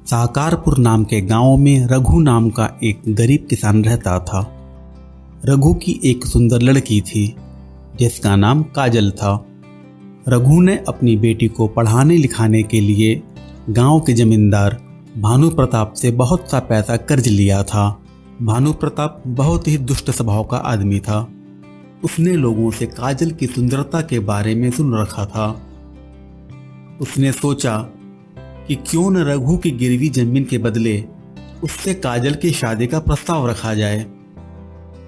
साकारपुर नाम के गांव में रघु नाम का एक गरीब किसान रहता था। रघु की एक सुंदर लड़की थी जिसका नाम काजल था। रघु ने अपनी बेटी को पढ़ाने लिखाने के लिए गांव के जमींदार भानु प्रताप से बहुत सा पैसा कर्ज लिया था। भानु प्रताप बहुत ही दुष्ट स्वभाव का आदमी था। उसने लोगों से काजल की सुंदरता के बारे में सुन रखा था। उसने सोचा कि क्यों न रघु की गिरवी जमीन के बदले उससे काजल की शादी का प्रस्ताव रखा जाए।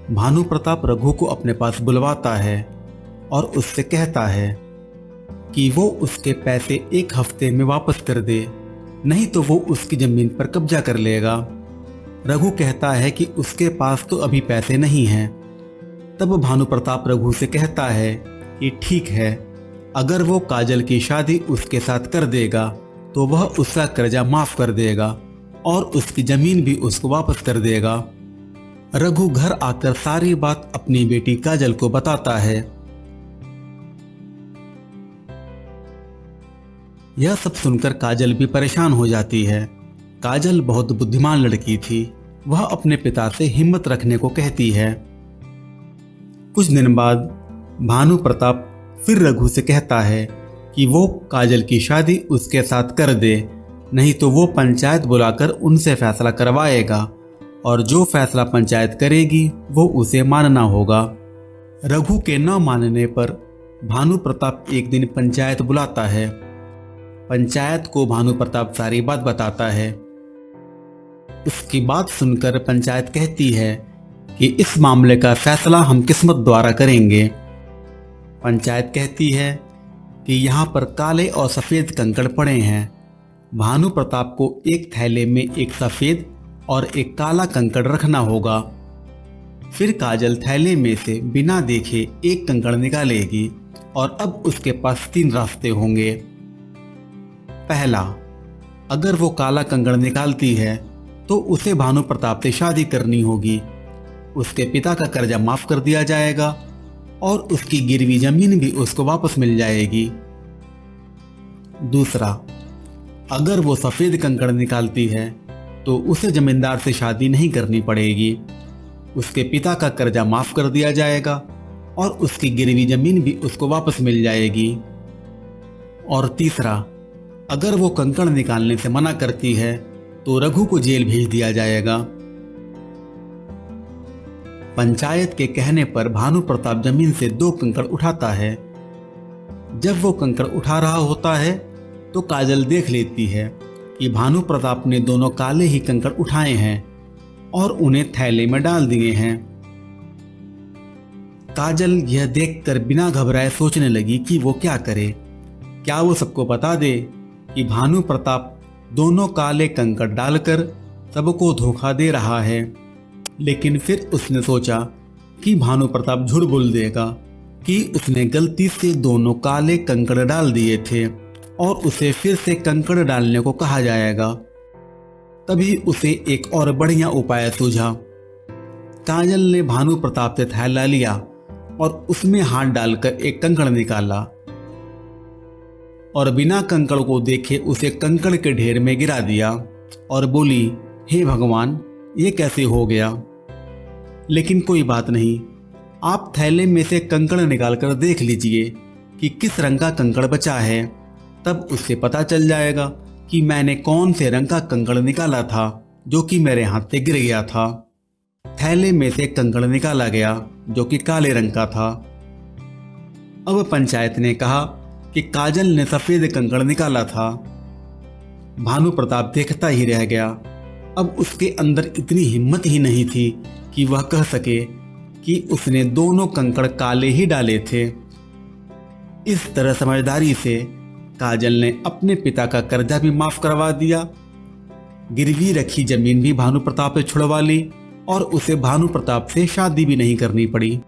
भानु प्रताप रघु को अपने पास बुलवाता है और उससे कहता है कि वो उसके पैसे एक हफ्ते में वापस कर दे, नहीं तो वो उसकी जमीन पर कब्जा कर लेगा। रघु कहता है कि उसके पास तो अभी पैसे नहीं हैं। तब भानु प्रताप रघु से कहता है कि ठीक है, अगर वो काजल की शादी उसके साथ कर देगा तो वह उसका कर्जा माफ कर देगा और उसकी जमीन भी उसको वापस कर देगा। रघु घर आकर सारी बात अपनी बेटी काजल को बताता है। यह सब सुनकर काजल भी परेशान हो जाती है। काजल बहुत बुद्धिमान लड़की थी। वह अपने पिता से हिम्मत रखने को कहती है। कुछ दिन बाद भानु प्रताप फिर रघु से कहता है कि वो काजल की शादी उसके साथ कर दे, नहीं तो वो पंचायत बुलाकर उनसे फैसला करवाएगा और जो फैसला पंचायत करेगी वो उसे मानना होगा। रघु के न मानने पर भानु प्रताप एक दिन पंचायत बुलाता है। पंचायत को भानु प्रताप सारी बात बताता है। उसकी बात सुनकर पंचायत कहती है कि इस मामले का फैसला हम किस्मत द्वारा करेंगे। पंचायत कहती है कि यहाँ पर काले और सफ़ेद कंकड़ पड़े हैं। भानु प्रताप को एक थैले में एक सफ़ेद और एक काला कंकड़ रखना होगा। फिर काजल थैले में से बिना देखे एक कंकड़ निकालेगी और अब उसके पास 3 रास्ते होंगे। पहला, अगर वो काला कंकड़ निकालती है तो उसे भानु प्रताप से शादी करनी होगी। उसके पिता का कर्जा माफ कर दिया जाएगा और उसकी गिरवी जमीन भी उसको वापस मिल जाएगी। दूसरा, अगर वो सफ़ेद कंकड़ निकालती है तो उसे जमींदार से शादी नहीं करनी पड़ेगी। उसके पिता का कर्जा माफ कर दिया जाएगा और उसकी गिरवी जमीन भी उसको वापस मिल जाएगी। और तीसरा, अगर वो कंकड़ निकालने से मना करती है तो रघु को जेल भेज दिया जाएगा। पंचायत के कहने पर भानु प्रताप जमीन से 2 कंकड़ उठाता है। जब वो कंकड़ उठा रहा होता है तो काजल देख लेती है कि भानु प्रताप ने दोनों काले ही कंकड़ उठाए हैं और उन्हें थैले में डाल दिए हैं। काजल यह देखकर बिना घबराए सोचने लगी कि वो क्या करे। क्या वो सबको बता दे कि भानु प्रताप दोनों काले कंकड़ डालकर सबको धोखा दे रहा है। लेकिन फिर उसने सोचा कि भानु प्रताप झूठ बोल देगा कि उसने गलती से दोनों काले कंकड़ डाल दिए थे और उसे फिर से कंकड़ डालने को कहा जाएगा। तभी उसे एक और बढ़िया उपाय सूझा। काजल ने भानु प्रताप से थैला लिया और उसमें हाथ डालकर एक कंकड़ निकाला और बिना कंकड़ को देखे उसे कंकड़ के ढेर में गिरा दिया और बोली, हे भगवान, ये कैसे हो गया। लेकिन कोई बात नहीं, आप थैले में से कंकड़ निकालकर देख लीजिए कि किस रंग का कंकड़ बचा है। तब उससे पता चल जाएगा कि मैंने कौन से रंग का कंकड़ निकाला था जो कि मेरे हाथ से गिर गया था। थैले में से कंकड़ निकाला गया जो कि काले रंग का था। अब पंचायत ने कहा कि काजल ने सफ़ेद कंकड़ निकाला था। भानु प्रताप देखता ही रह गया। अब उसके अंदर इतनी हिम्मत ही नहीं थी कि वह कह सके कि उसने दोनों कंकड़ काले ही डाले थे। इस तरह समझदारी से काजल ने अपने पिता का कर्जा भी माफ करवा दिया, गिरवी रखी जमीन भी भानु प्रताप से छुड़वा ली और उसे भानु प्रताप से शादी भी नहीं करनी पड़ी।